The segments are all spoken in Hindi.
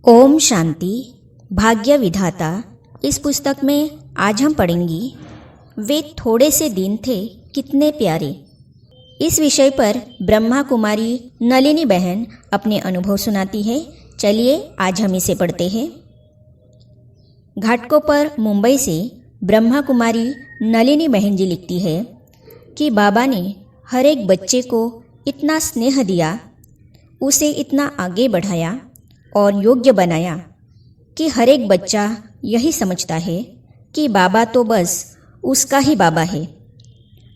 ओम शांति। भाग्य विधाता इस पुस्तक में आज हम पढ़ेंगी वे थोड़े से दिन थे कितने प्यारे। इस विषय पर ब्रह्मा कुमारी नलिनी बहन अपने अनुभव सुनाती है। चलिए आज हम इसे पढ़ते हैं। घाटकोपर मुंबई से ब्रह्मा कुमारी नलिनी बहन जी लिखती है कि बाबा ने हर एक बच्चे को इतना स्नेह दिया, उसे इतना आगे बढ़ाया और योग्य बनाया कि हर एक बच्चा यही समझता है कि बाबा तो बस उसका ही बाबा है।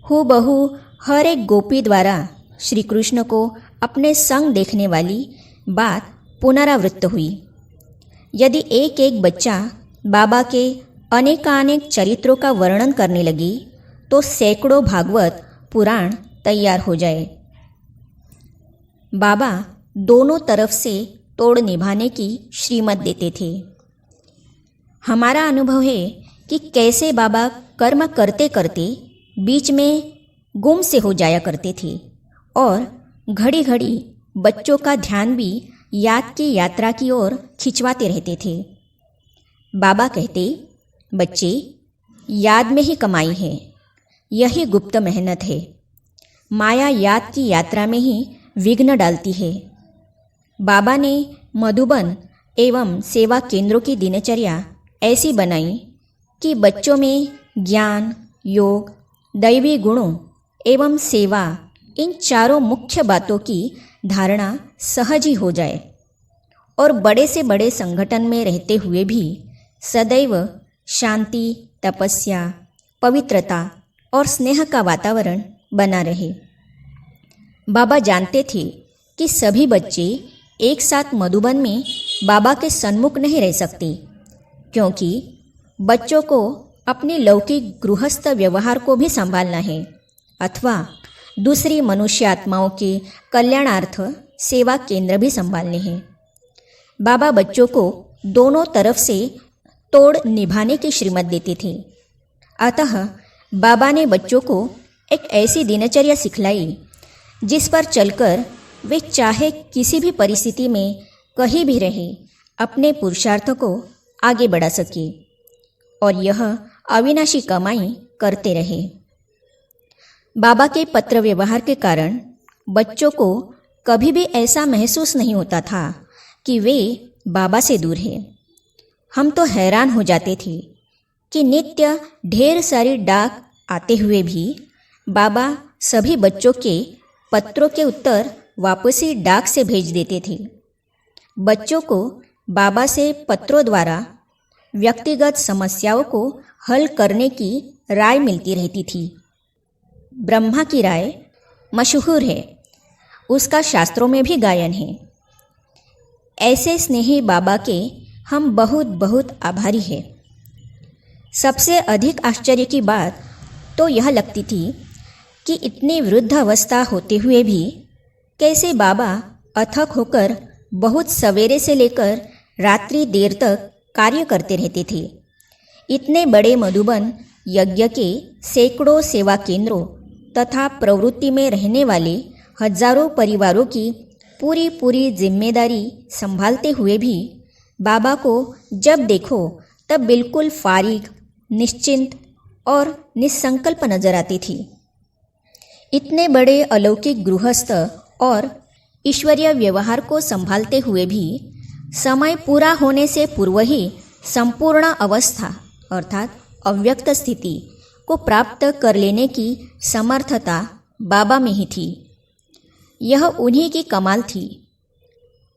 हूबहू हर एक गोपी द्वारा श्री कृष्ण को अपने संग देखने वाली बात पुनरावृत्त हुई। यदि एक एक बच्चा बाबा के अनेकानेक चरित्रों का वर्णन करने लगी तो सैकड़ों भागवत पुराण तैयार हो जाए। बाबा दोनों तरफ से तोड़ निभाने की श्रीमत देते थे। हमारा अनुभव है कि कैसे बाबा कर्म करते करते बीच में गुम से हो जाया करते थे और घड़ी घड़ी बच्चों का ध्यान भी याद की यात्रा की ओर खिंचवाते रहते थे। बाबा कहते, बच्चे याद में ही कमाई है, यही गुप्त मेहनत है। माया याद की यात्रा में ही विघ्न डालती है। बाबा ने मधुबन एवं सेवा केंद्रों की दिनचर्या ऐसी बनाई कि बच्चों में ज्ञान, योग, दैवी गुणों एवं सेवा, इन चारों मुख्य बातों की धारणा सहज ही हो जाए और बड़े से बड़े संगठन में रहते हुए भी सदैव शांति, तपस्या, पवित्रता और स्नेह का वातावरण बना रहे। बाबा जानते थे कि सभी बच्चे एक साथ मधुबन में बाबा के सन्मुख नहीं रह सकते, क्योंकि बच्चों को अपने लौकिक गृहस्थ व्यवहार को भी संभालना है अथवा दूसरी मनुष्य आत्माओं के कल्याणार्थ सेवा केंद्र भी संभालने हैं। बाबा बच्चों को दोनों तरफ से तोड़ निभाने की श्रीमत देते थे। अतः बाबा ने बच्चों को एक ऐसी दिनचर्या सिखलाई जिस पर चलकर वे चाहे किसी भी परिस्थिति में कहीं भी रहे अपने पुरुषार्थ को आगे बढ़ा सके और यह अविनाशी कमाई करते रहे। बाबा के पत्र व्यवहार के कारण बच्चों को कभी भी ऐसा महसूस नहीं होता था कि वे बाबा से दूर हैं। हम तो हैरान हो जाते थे कि नित्य ढेर सारी डाक आते हुए भी बाबा सभी बच्चों के पत्रों के उत्तर वापसी डाक से भेज देते थे। बच्चों को बाबा से पत्रों द्वारा व्यक्तिगत समस्याओं को हल करने की राय मिलती रहती थी। ब्रह्मा की राय मशहूर है, उसका शास्त्रों में भी गायन है। ऐसे स्नेही बाबा के हम बहुत बहुत आभारी हैं। सबसे अधिक आश्चर्य की बात तो यह लगती थी कि इतनी वृद्ध अवस्था होते हुए भी कैसे बाबा अथक होकर बहुत सवेरे से लेकर रात्रि देर तक कार्य करते रहते थे। इतने बड़े मधुबन यज्ञ के सैकड़ों सेवा केंद्रों तथा प्रवृत्ति में रहने वाले हजारों परिवारों की पूरी पूरी जिम्मेदारी संभालते हुए भी बाबा को जब देखो तब बिल्कुल फारिग, निश्चिंत और निसंकल्प नजर आती थी। इतने बड़े अलौकिक गृहस्थ और ईश्वरीय व्यवहार को संभालते हुए भी समय पूरा होने से पूर्व ही संपूर्ण अवस्था अर्थात अव्यक्त स्थिति को प्राप्त कर लेने की समर्थता बाबा में ही थी। यह उन्हीं की कमाल थी।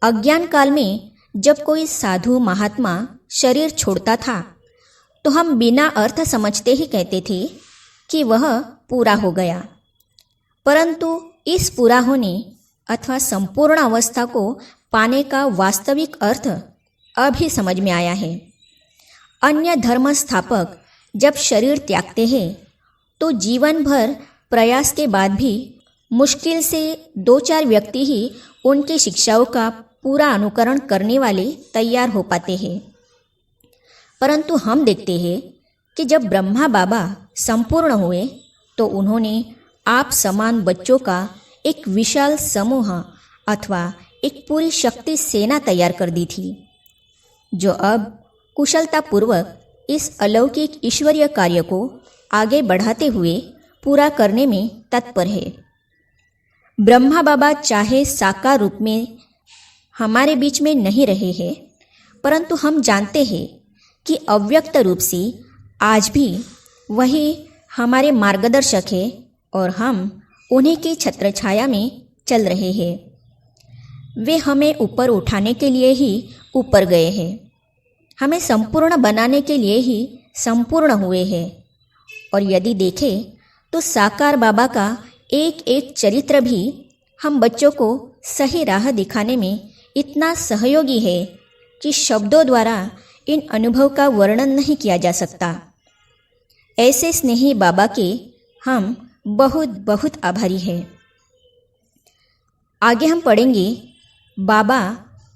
अज्ञान काल में जब कोई साधु महात्मा शरीर छोड़ता था तो हम बिना अर्थ समझते ही कहते थे कि वह पूरा हो गया, परंतु इस पूरा होने अथवा संपूर्ण अवस्था को पाने का वास्तविक अर्थ अभी समझ में आया है। अन्य धर्म स्थापक जब शरीर त्यागते हैं तो जीवन भर प्रयास के बाद भी मुश्किल से 2-4 व्यक्ति ही उनकी शिक्षाओं का पूरा अनुकरण करने वाले तैयार हो पाते हैं। परंतु हम देखते हैं कि जब ब्रह्मा बाबा संपूर्ण हुए तो उन्होंने आप समान बच्चों का एक विशाल समूह अथवा एक पूरी शक्ति सेना तैयार कर दी थी। जो अब कुशलतापूर्वक इस अलौकिक ईश्वरीय कार्य को आगे बढ़ाते हुए पूरा करने में तत्पर है। ब्रह्मा बाबा चाहे साकार रूप में हमारे बीच में नहीं रहे हैं, परंतु हम जानते हैं कि अव्यक्त रूप से आज भी वही हमारे मार्गदर्शक है और हम उन्हीं की छत्रछाया में चल रहे हैं। वे हमें ऊपर उठाने के लिए ही ऊपर गए हैं, हमें संपूर्ण बनाने के लिए ही संपूर्ण हुए हैं। और यदि देखें तो साकार बाबा का एक एक चरित्र भी हम बच्चों को सही राह दिखाने में इतना सहयोगी है कि शब्दों द्वारा इन अनुभव का वर्णन नहीं किया जा सकता। ऐसे स्नेही बाबा के हम बहुत बहुत आभारी हैं। आगे हम पढ़ेंगे बाबा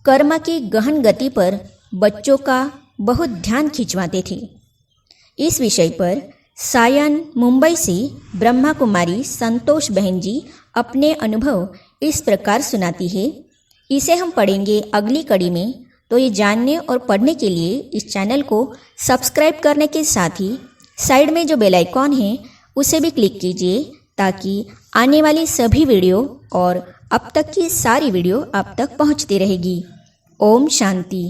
कर्म की गहन गति पर बच्चों का बहुत ध्यान खिंचवाते थे। इस विषय पर सायन मुंबई से ब्रह्मा कुमारी संतोष बहन जी अपने अनुभव इस प्रकार सुनाती है। इसे हम पढ़ेंगे अगली कड़ी में। तो ये जानने और पढ़ने के लिए इस चैनल को सब्सक्राइब करने के साथ ही साइड में जो बेल आइकॉन है उसे भी क्लिक कीजिए, ताकि आने वाली सभी वीडियो और अब तक की सारी वीडियो आप तक पहुंचती रहेगी। ओम शांति।